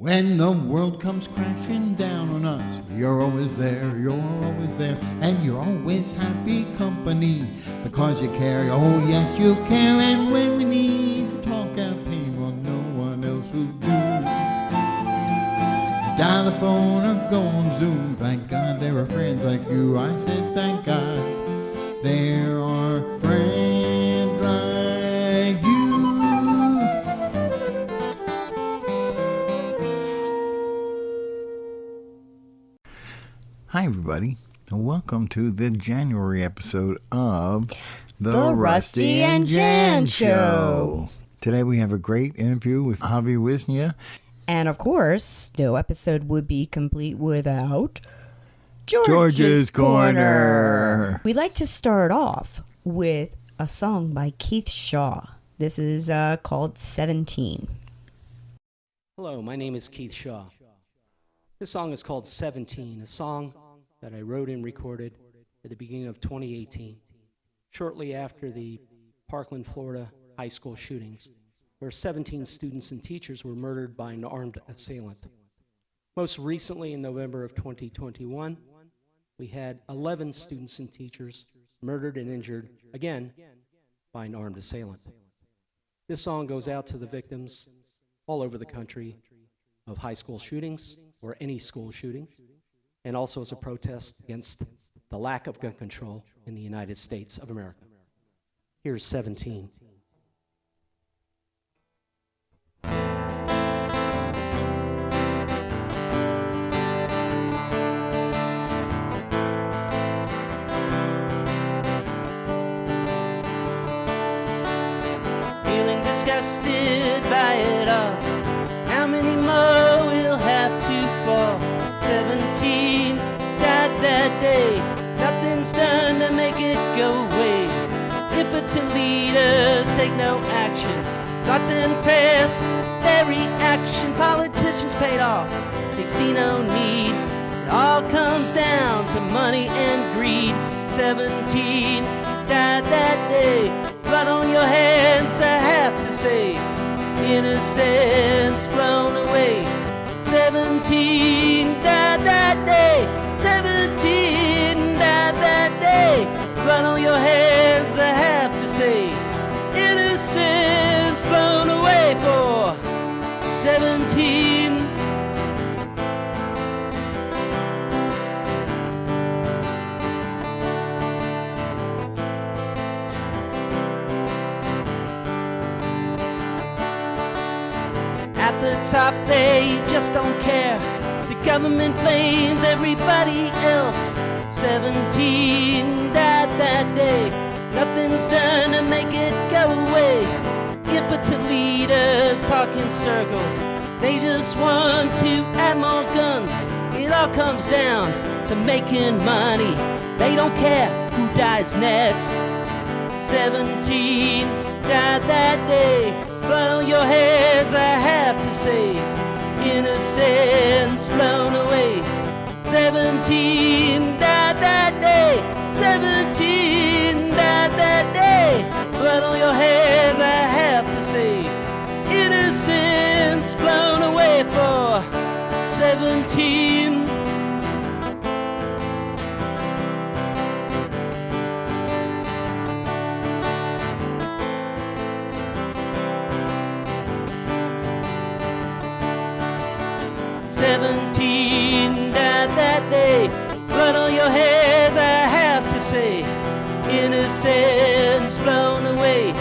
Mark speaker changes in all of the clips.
Speaker 1: When the world comes crashing down on us, you're always there, and you're always happy company, because you care, oh yes you care, and when we need to talk out pain, well no one else will do. Dial the phone or go on Zoom, thank God there are friends like you. I said thank God there are friends like you. Hi everybody, and welcome to the January episode of
Speaker 2: The Rusty and Jan Show.
Speaker 1: Today we have a great interview with Avi Wisnia.
Speaker 2: And of course, no episode would be complete without
Speaker 1: George's Corner.
Speaker 2: We'd like to start off with a song by Keith Shaw. This is called 17.
Speaker 3: Hello, my name is Keith Shaw. This song is called 17, a song that I wrote and recorded at the beginning of 2018, shortly after the Parkland, Florida high school shootings, where 17 students and teachers were murdered by an armed assailant. Most recently, in November of 2021, we had 11 students and teachers murdered and injured, again, by an armed assailant. This song goes out to the victims all over the country of high school shootings, or any school shooting, and also as a protest against the lack of gun control in the United States of America. Here's 17. Feeling disgusted by it all. How many more will have to fall? 17 died that day. Nothing's done to make it go away. Impotent leaders take no action. Thoughts and prayers, their reaction. Politicians paid off, they see no need. It all comes down to money and greed. 17 died that day. Blood on your hands, I have to say. Innocence blown away. 17 died that day. 17 died that day. Blood on your hands, I have to say. Innocence blown away for 17. At the top they just don't care. The government blames everybody else. 17 died that day. Nothing's done to make it go away. Impotent leaders talk in circles. They just want to add more guns. It all comes down to making money. They don't care who dies next. 17 died that day. Blood on your heads, I have to say. Innocence blown away. 17 died that day. 17 died that day. Blood on your heads, I have to say. Innocence blown away for 17. Died that day. Blood on your heads, I have to say. Innocence blown away.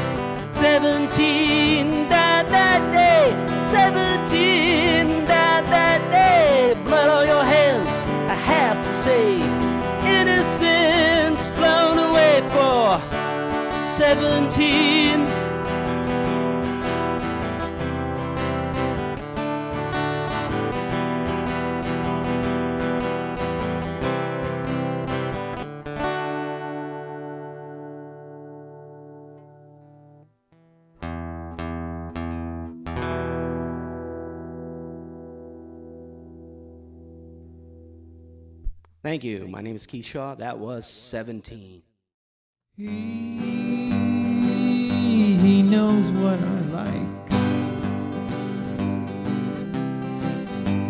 Speaker 3: 17 died that day. 17 died that day. Blood on your hands, I have to say. Innocence blown away for 17. Thank you. My name is Keith Shaw. That was 17.
Speaker 1: He knows what I like.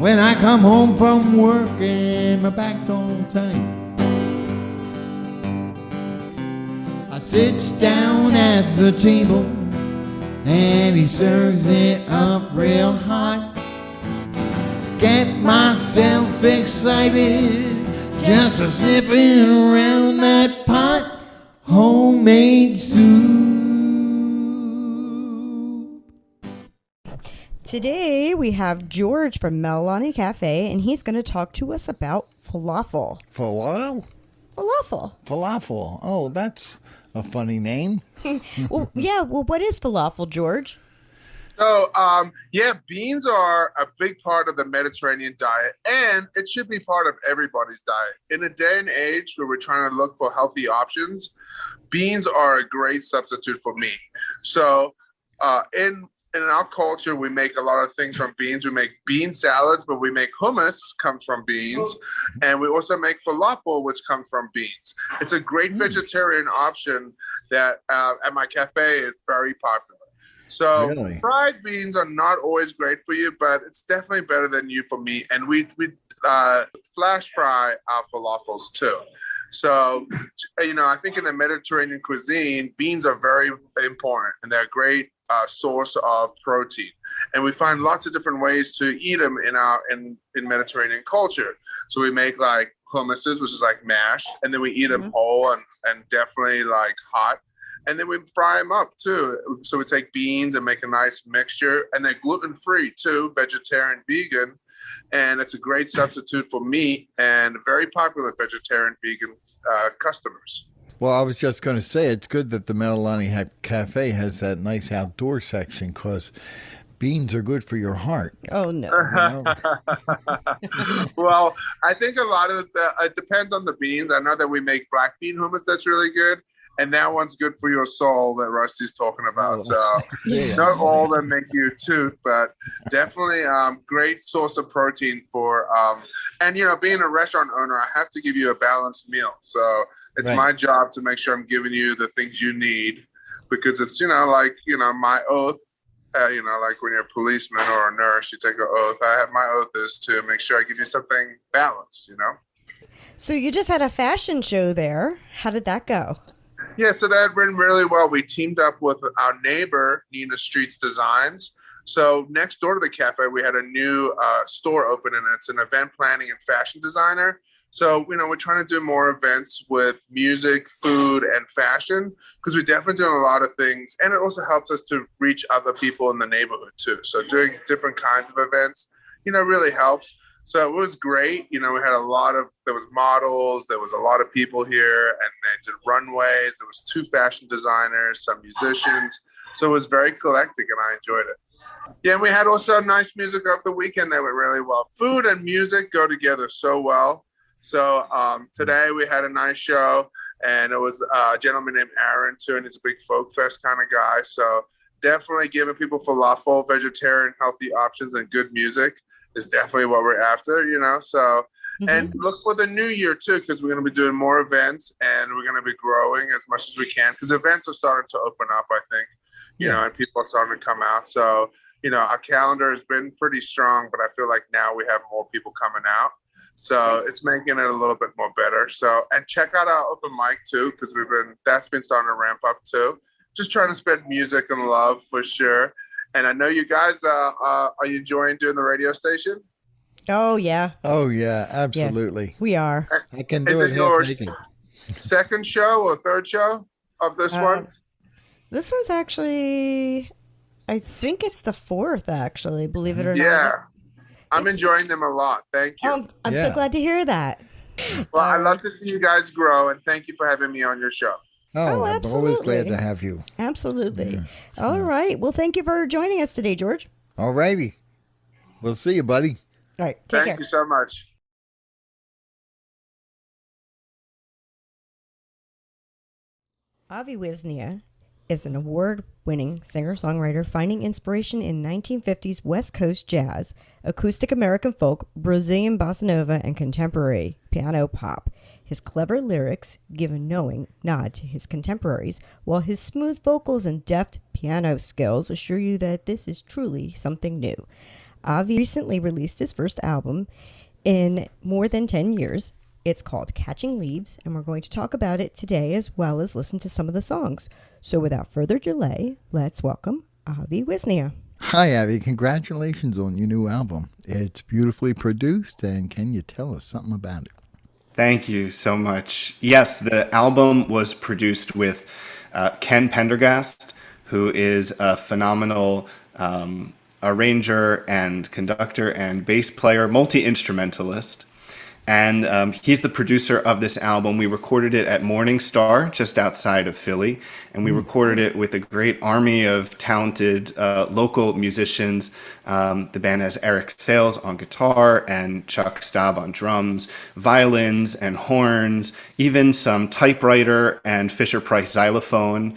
Speaker 1: When I come home from work and my back's all tight, I sits down at the table and he serves it up real hot. Get myself excited just a sniffing around that pot. Homemade soup.
Speaker 2: Today we have George from Malelani Cafe, and he's going to talk to us about falafel.
Speaker 4: Falafel? Falafel. Oh, that's a funny name.
Speaker 2: Well, what is falafel, George?
Speaker 5: So, beans are a big part of the Mediterranean diet, and it should be part of everybody's diet. In a day and age where we're trying to look for healthy options, beans are a great substitute for meat. So, in our culture, we make a lot of things from beans. We make bean salads, but we make hummus, comes from beans. And we also make falafel, which comes from beans. It's a great vegetarian option that at my cafe is very popular. So
Speaker 4: Really?
Speaker 5: Fried beans are not always great for you, but it's definitely better than you for me. And we flash fry our falafels too. So, I think in the Mediterranean cuisine, beans are very important and they're a great source of protein. And we find lots of different ways to eat them in Mediterranean culture. So we make like hummuses, which is like mash, and then we eat them whole and definitely like hot. And then we fry them up too. So we take beans and make a nice mixture, and they're gluten-free too, vegetarian, vegan. And it's a great substitute for meat and very popular vegetarian, vegan customers.
Speaker 4: Well, I was just going to say, it's good that the Malelani Cafe has that nice outdoor section because beans are good for your heart.
Speaker 2: Oh, no.
Speaker 5: Well, I think a lot of it depends on the beans. I know that we make black bean hummus that's really good. And that one's good for your soul that Rusty's talking about. So not all that make you toot, but definitely great source of protein for, and being a restaurant owner, I have to give you a balanced meal. So it's my job to make sure I'm giving you the things you need because it's, my oath, like when you're a policeman or a nurse, you take an oath. I have my oath is to make sure I give you something balanced,
Speaker 2: So you just had a fashion show there. How did that go?
Speaker 5: Yeah, so that went really well. We teamed up with our neighbor, Nina Streets Designs. So next door to the cafe, we had a new store open, and it's an event planning and fashion designer. So, we're trying to do more events with music, food, and fashion because we're definitely doing a lot of things. And it also helps us to reach other people in the neighborhood, too. So doing different kinds of events, really helps. So it was great. We had there was models, there was a lot of people here, and they did runways. There was 2 fashion designers, some musicians. So it was very eclectic, and I enjoyed it. Yeah, and we had also nice music over the weekend that went really well. Food and music go together so well. So today we had a nice show, and it was a gentleman named Aaron, too, and he's a big folk fest kind of guy. So definitely giving people falafel, vegetarian, healthy options, and good music is definitely what we're after, so, and look for the new year too, because we're going to be doing more events and we're going to be growing as much as we can because events are starting to open up, I think, and people are starting to come out. So, our calendar has been pretty strong, but I feel like now we have more people coming out. So it's making it a little bit more better. So, and check out our open mic too, because that's been starting to ramp up too. Just trying to spread music and love for sure. And I know you guys are you enjoying doing the radio station?
Speaker 2: Oh, yeah.
Speaker 4: Oh, yeah, absolutely.
Speaker 2: Yeah, we are.
Speaker 4: I can do
Speaker 5: Is
Speaker 4: it
Speaker 5: it your
Speaker 4: half-naked.
Speaker 5: second show or third show of this one?
Speaker 2: This one's actually, I think it's the 4th, actually, believe it or not.
Speaker 5: Yeah. I'm enjoying them a lot. Thank you.
Speaker 2: I'm so glad to hear that.
Speaker 5: Well, I love to see you guys grow, and thank you for having me on your show.
Speaker 4: Oh, I'm always glad
Speaker 2: absolutely.
Speaker 4: to have you.
Speaker 2: Absolutely.
Speaker 4: Yeah.
Speaker 2: All right. Well, thank you for joining us today, George.
Speaker 4: All righty. We'll see you, buddy.
Speaker 2: All right. Take care.
Speaker 5: Thank you so much.
Speaker 2: Avi Wisnia is an award-winning singer-songwriter finding inspiration in 1950s West Coast jazz, acoustic American folk, Brazilian bossa nova, and contemporary piano pop. His clever lyrics give a knowing nod to his contemporaries, while his smooth vocals and deft piano skills assure you that this is truly something new. Avi recently released his first album in more than 10 years. It's called Catching Leaves, and we're going to talk about it today as well as listen to some of the songs. So without further delay, let's welcome Avi Wisnia.
Speaker 4: Hi, Avi. Congratulations on your new album. It's beautifully produced, and can you tell us something about it?
Speaker 6: Thank you so much. Yes, the album was produced with Ken Pendergast, who is a phenomenal arranger and conductor and bass player, multi-instrumentalist. And he's the producer of this album. We recorded it at Morning Star, just outside of Philly. And we recorded it with a great army of talented local musicians. The band has Eric Sales on guitar and Chuck Staub on drums, violins and horns, even some typewriter and Fisher-Price xylophone.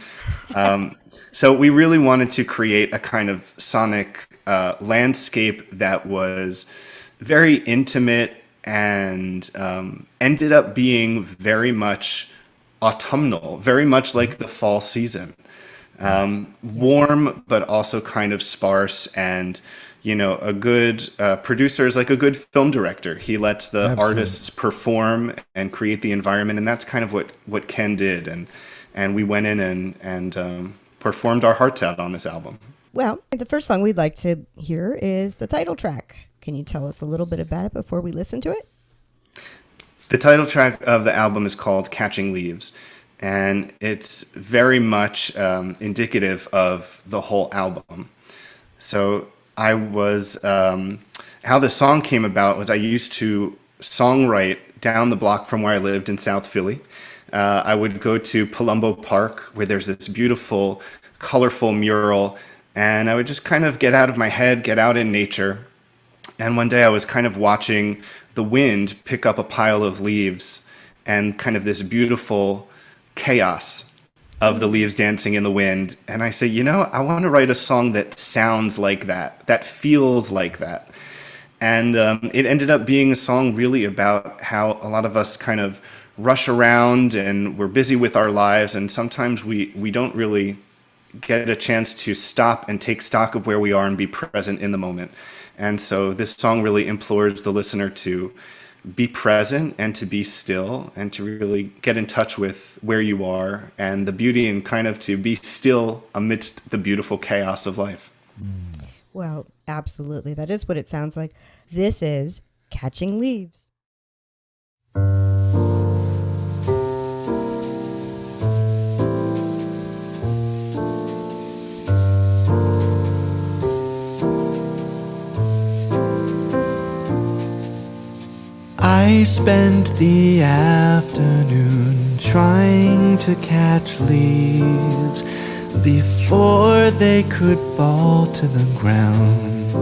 Speaker 6: So we really wanted to create a kind of sonic landscape that was very intimate and ended up being very much autumnal, very much like the fall season. Warm, but also kind of sparse. And, you know, a good producer is like a good film director. He lets the
Speaker 4: Absolutely.
Speaker 6: artists perform and create the environment. And that's kind of what Ken did. And we went in and performed our hearts out on this album.
Speaker 2: Well, the first song we'd like to hear is the title track. Can you tell us a little bit about it before we listen to it?
Speaker 6: The title track of the album is called Catching Leaves, and it's very much indicative of the whole album. So how the song came about was I used to songwrite down the block from where I lived in South Philly. I would go to Palumbo Park, where there's this beautiful, colorful mural, and I would just kind of get out of my head, get out in nature. And one day I was kind of watching the wind pick up a pile of leaves and kind of this beautiful chaos of the leaves dancing in the wind. And I said, you know, I want to write a song that sounds like that feels like that. And it ended up being a song really about how a lot of us kind of rush around and we're busy with our lives. And sometimes we don't really get a chance to stop and take stock of where we are and be present in the moment. And so this song really implores the listener to be present and to be still and to really get in touch with where you are and the beauty and kind of to be still amidst the beautiful chaos of life.
Speaker 2: Well, absolutely. That is what it sounds like. This is Catching Leaves.
Speaker 7: I spent the afternoon trying to catch leaves before they could fall to the ground.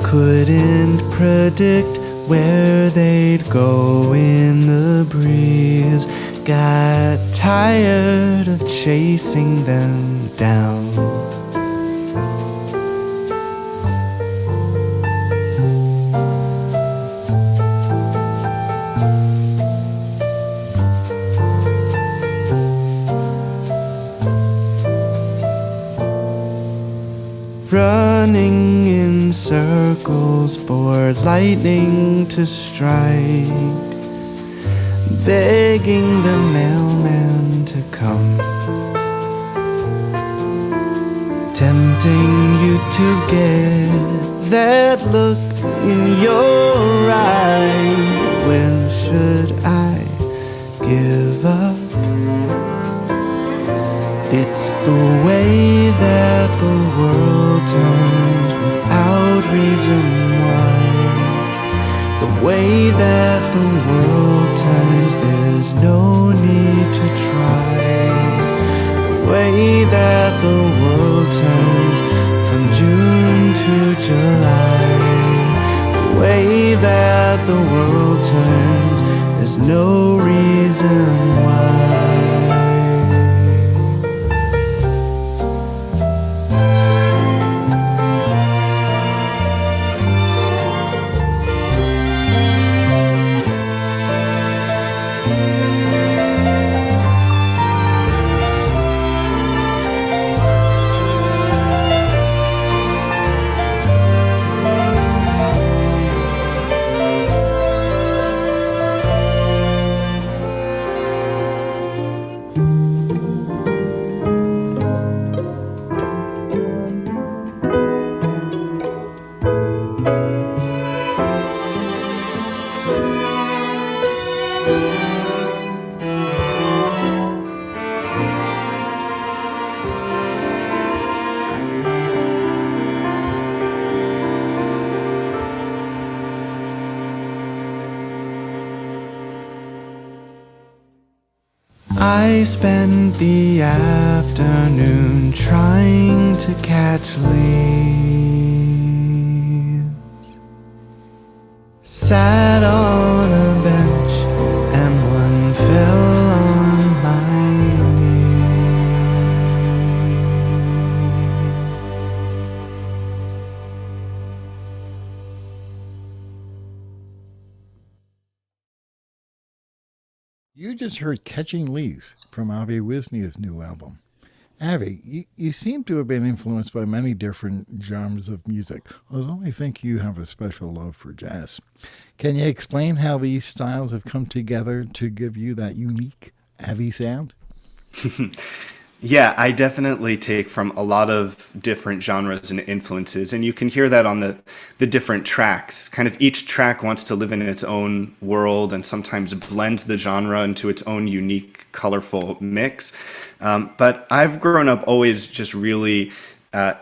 Speaker 7: Couldn't predict where they'd go in the breeze. Got tired of chasing them down. Running in circles for lightning to strike, begging the mailman to come, tempting you to get that look in your eye. When should I give up? It's the way that the world turns without reason why. The way that the world turns, there's no need to try. The way that the world turns from June to July. The way that the world turns, there's no reason why. I spent the afternoon trying to catch leaves. Sat on a bench and one fell on my knee.
Speaker 4: You just heard Catching Leaves from Avi Wisnia's new album. Avi, you seem to have been influenced by many different genres of music, although I think you have a special love for jazz. Can you explain how these styles have come together to give you that unique Avi sound?
Speaker 6: Yeah, I definitely take from a lot of different genres and influences, and you can hear that on the different tracks. Kind of each track wants to live in its own world and sometimes blends the genre into its own unique, colorful mix. But I've grown up always just really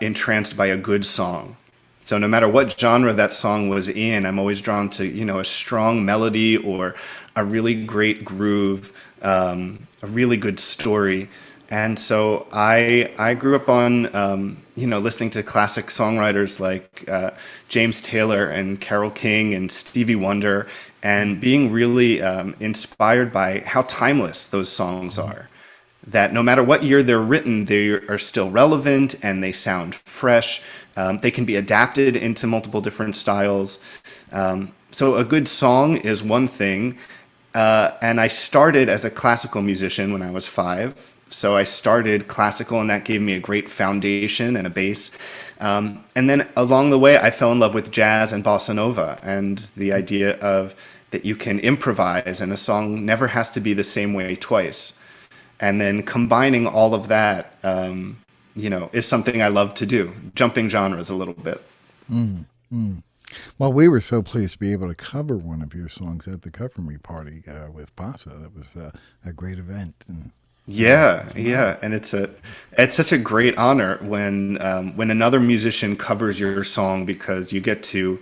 Speaker 6: entranced by a good song. So no matter what genre that song was in, I'm always drawn to, a strong melody or a really great groove, a really good story. And so I grew up on, listening to classic songwriters like James Taylor and Carole King and Stevie Wonder, and being really inspired by how timeless those songs are. That no matter what year they're written, they are still relevant and they sound fresh. They can be adapted into multiple different styles. So a good song is one thing. And I started as a classical musician when I was 5. So I started classical, and that gave me a great foundation and a base. And then along the way, I fell in love with jazz and bossa nova, and the idea of that you can improvise, and a song never has to be the same way twice. And then combining all of that, is something I love to do, jumping genres a little bit.
Speaker 4: Well, we were so pleased to be able to cover one of your songs at the Cover Me party with Bossa. That was a great event. And
Speaker 6: Yeah, and it's such a great honor when another musician covers your song, because you get to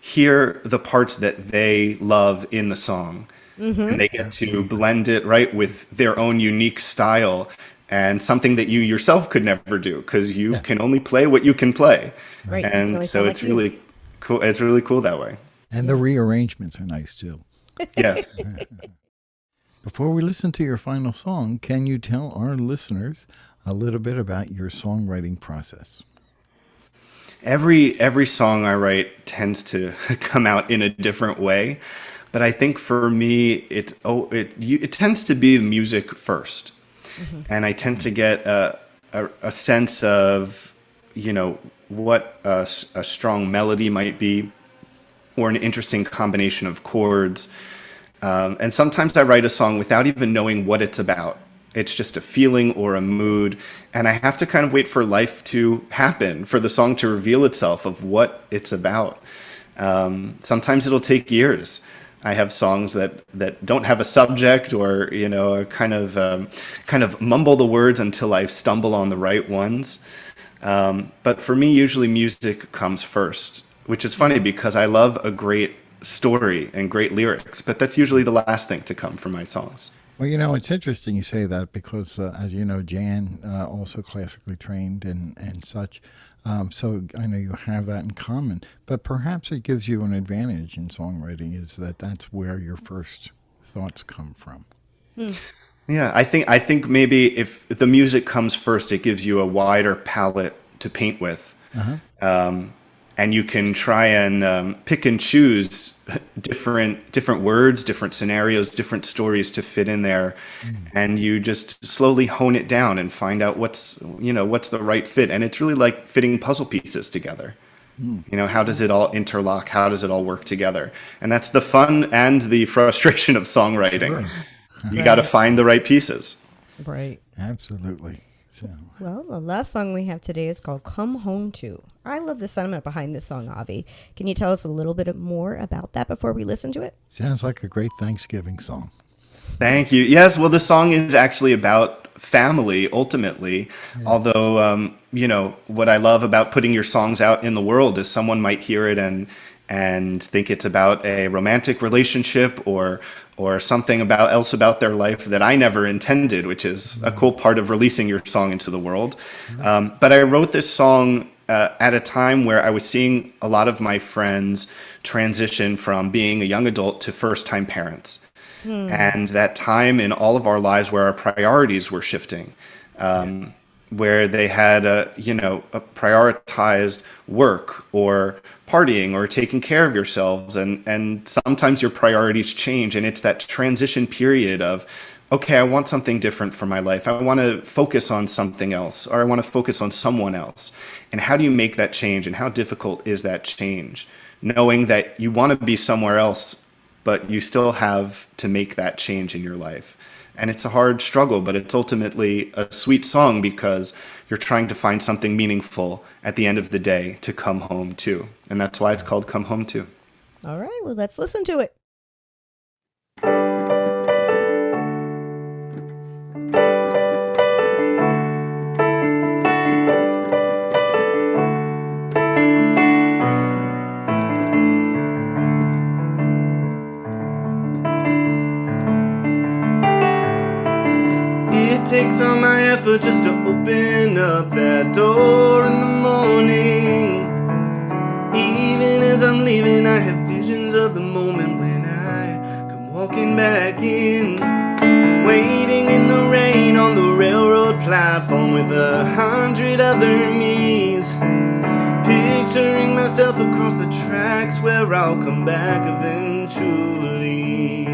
Speaker 6: hear the parts that they love in the song, and they get to blend it right with their own unique style, and something that you yourself could never do, because you can only play what you can play.
Speaker 2: Right.
Speaker 6: And
Speaker 2: Really
Speaker 6: so
Speaker 2: sound
Speaker 6: it's
Speaker 2: like you.
Speaker 6: really cool. It's really cool that way.
Speaker 4: And the rearrangements are nice too.
Speaker 6: Yes.
Speaker 4: Before we listen to your final song, can you tell our listeners a little bit about your songwriting process?
Speaker 6: Every song I write tends to come out in a different way, but I think for me it tends to be music first, and I tend to get a sense of what a strong melody might be, or an interesting combination of chords. And sometimes I write a song without even knowing what it's about. It's just a feeling or a mood, and I have to kind of wait for life to happen, for the song to reveal itself of what it's about. Sometimes it'll take years. I have songs that don't have a subject, or a kind of mumble the words until I stumble on the right ones. But for me, usually music comes first, which is funny because I love a great story and great lyrics, but that's usually the last thing to come from my songs.
Speaker 4: Well, it's interesting you say that because, as you know, Jan also classically trained and such. So I know you have that in common. But perhaps it gives you an advantage in songwriting, is that that's where your first thoughts come from.
Speaker 6: Yeah, I think maybe if the music comes first, it gives you a wider palette to paint with. And you can try and pick and choose different words, different scenarios, different stories to fit in there, and you just slowly hone it down and find out what's the right fit. And it's really like fitting puzzle pieces together. How does it all interlock? How does it all work together? And that's the fun and the frustration of songwriting.
Speaker 4: Sure.
Speaker 6: You got to find the right pieces.
Speaker 2: Right.
Speaker 4: Absolutely. So,
Speaker 2: Well, the last song we have today is called Come Home To. I love the sentiment behind this song, Avi. Can you tell us a little bit more about that before we listen to it?
Speaker 4: sounds like a great Thanksgiving song.
Speaker 6: Thank you. Yes, well, the song is actually about family, ultimately. Although, what I love about putting your songs out in the world is someone might hear it and and think it's about a romantic relationship or something else about their life that I never intended, which is a cool part of releasing your song into the world. But I wrote this song at a time where I was seeing a lot of my friends transition from being a young adult to first-time parents. And that time in all of our lives where our priorities were shifting, where they had a prioritized work or partying or taking care of yourselves, and sometimes your priorities change, and it's that transition period of, okay, I want something different for my life. I want to focus on something else, or I want to focus on someone else. And how do you make that change, and how difficult is that change? Knowing that you want to be somewhere else, but you still have to make that change in your life. And it's a hard struggle, but it's ultimately a sweet song because you're trying to find something meaningful at the end of the day to come home to. And that's why it's called Come Home To.
Speaker 2: All right, well, let's listen to it.
Speaker 7: It takes all my effort just to open up that door in the morning. Even as I'm leaving, I have visions of the moment when I come walking back in, waiting in the rain on the railroad platform with 100 other me's, picturing myself across the tracks where I'll come back eventually.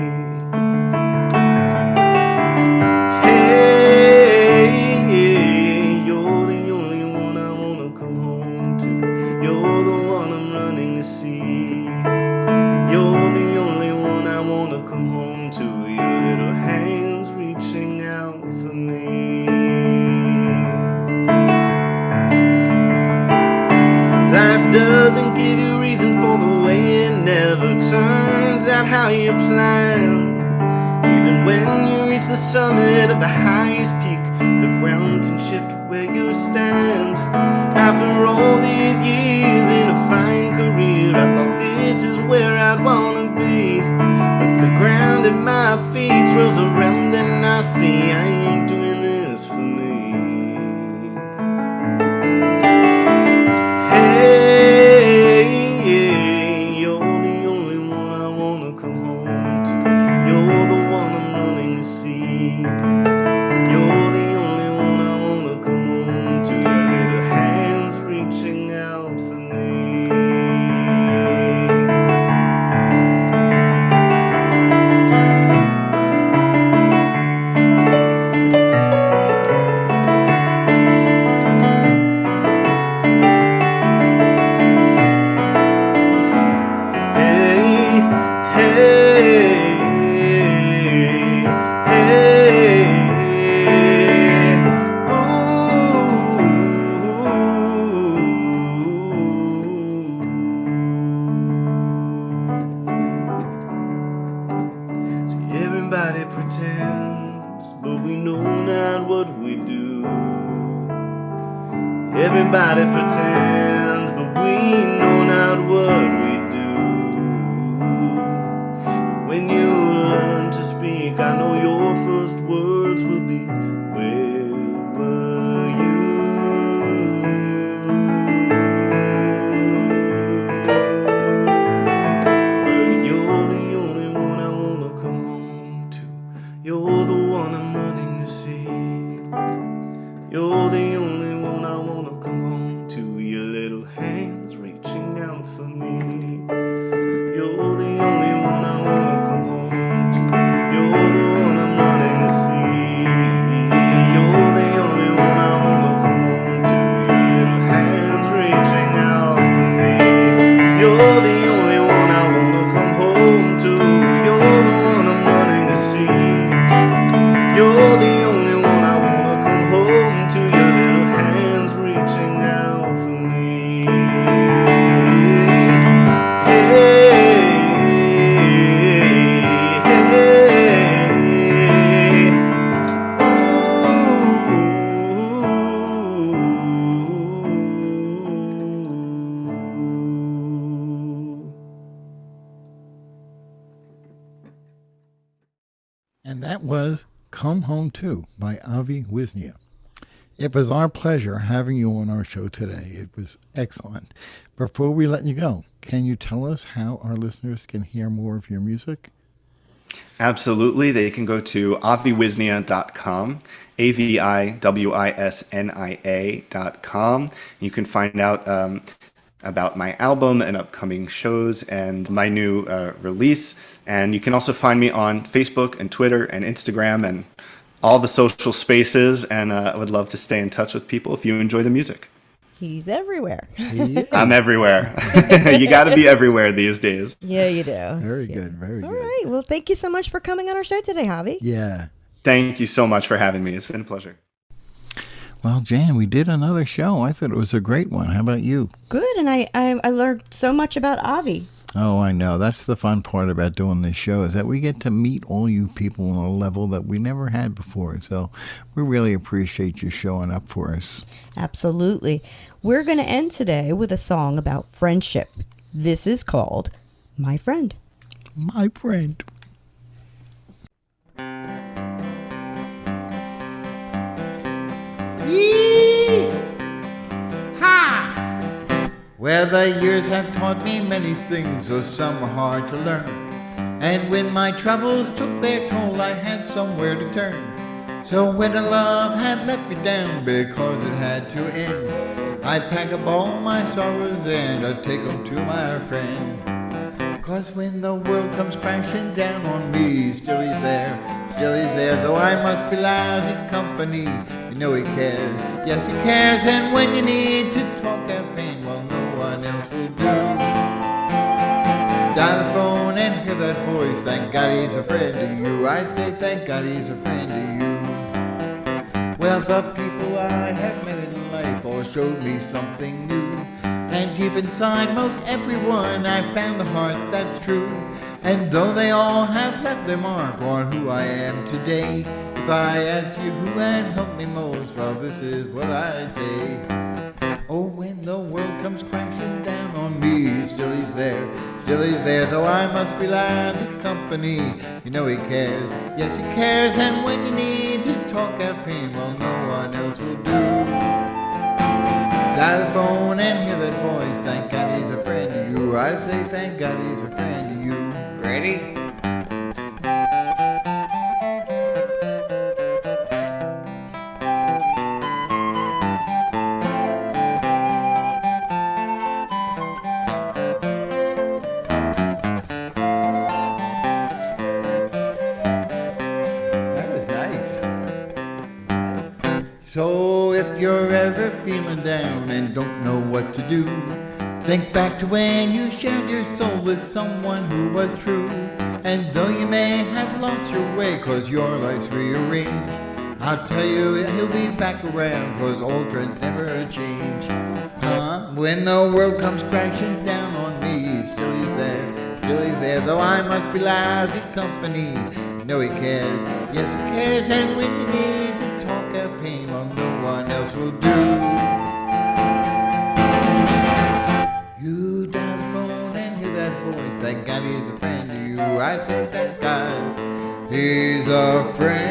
Speaker 7: Hey, you're the only one I wanna come home to. You're the one I'm running to see. You're the only one I wanna come home to. Your little hands reaching out for me. Life doesn't give you reason for the way it never turns out how you plan. Even when you reach the summit of the highest peak, the ground can shift where you stand. After all these years in a fine career, I thought this is where I'd wanna be. But the ground at my feet swirls around and I see I ain't doing this for me. Hey, you're the only one I wanna come home to. You're the one I'm running to see. You're the only one I wanna come home to. Your little hands reaching out for me. Hey, hey, hey, ooh. See, everybody pretends, but we know not what we do. Everybody pretends, but we know not what we do. When you learn to speak, I know your first words will be, where were you? But you're the only one I wanna come home to. You're the one I'm running to see. You're the only one I wanna come home to. You
Speaker 4: that was Come Home To by Avi Wisnia. It was our pleasure having you on our show today. It was excellent. Before we let you go, can you tell us how our listeners can hear more of your music?
Speaker 6: Absolutely. They can go to aviwisnia.com, aviwisnia.com. You can find out about my album and upcoming shows and my new release. And you can also find me on Facebook and Twitter and Instagram and all the social spaces. And I would love to stay in touch with people if you enjoy the music.
Speaker 2: He's everywhere.
Speaker 6: I'm everywhere. You got to be everywhere these days.
Speaker 2: Yeah, you do.
Speaker 4: Very good, very
Speaker 2: All
Speaker 4: good.
Speaker 2: right. Well, thank you so much for coming on our show today, Javi.
Speaker 4: Yeah.
Speaker 6: Thank you so much for having me. It's been a pleasure.
Speaker 4: Well, Jan, we did another show. I thought it was a great one. How about you?
Speaker 2: Good, and I learned so much about Avi.
Speaker 4: Oh, I know. That's the fun part about doing this show is that we get to meet all you people on a level that we never had before. So we really appreciate you showing up for us.
Speaker 2: Absolutely. We're going to end today with a song about friendship. This is called My Friend.
Speaker 4: My friend. Well, the years have taught me many things, though some are hard to learn. And when my troubles took their toll, I had somewhere to turn. So when a love had let me down because it had to end, I'd pack up all my sorrows and I'd take them to my friend. 'Cause when the world comes crashing down on me, still he's there, though I must be lousy company. You know he cares, yes he cares, and when you need to talk out pain, well no one else will do. Dial the phone and hear that voice, thank God he's a friend to you. I say thank God he's a friend to you. Well, the people I have met in life all showed me something new. And deep inside most everyone I found a heart that's true. And though they all have left their mark on who I am today, if I asked you who had helped me most, well this is what I'd say. Oh, when the world comes crashing down on me, still he's there, though I must be lousy company. You know he cares, yes he cares, and when you need to talk out pain, well no one else will do. Dial the phone and hear that voice, thank God he's a friend to you. I say thank God he's a friend to you. Ready? That was nice. So if you're ever feeling down and don't know what to do, think back to when you shared your soul with someone who was true. And though you may have lost your way 'cause your life's rearranged, I'll tell you he'll be back around 'cause old friends never change. When the world comes crashing down on me, still he's there, though I must be lousy company. You know he cares, yes he cares, and when you need to talk out pain, well no one else will do. You dial the phone and hear that voice, thank God he's a friend to you. I say thank God he's a friend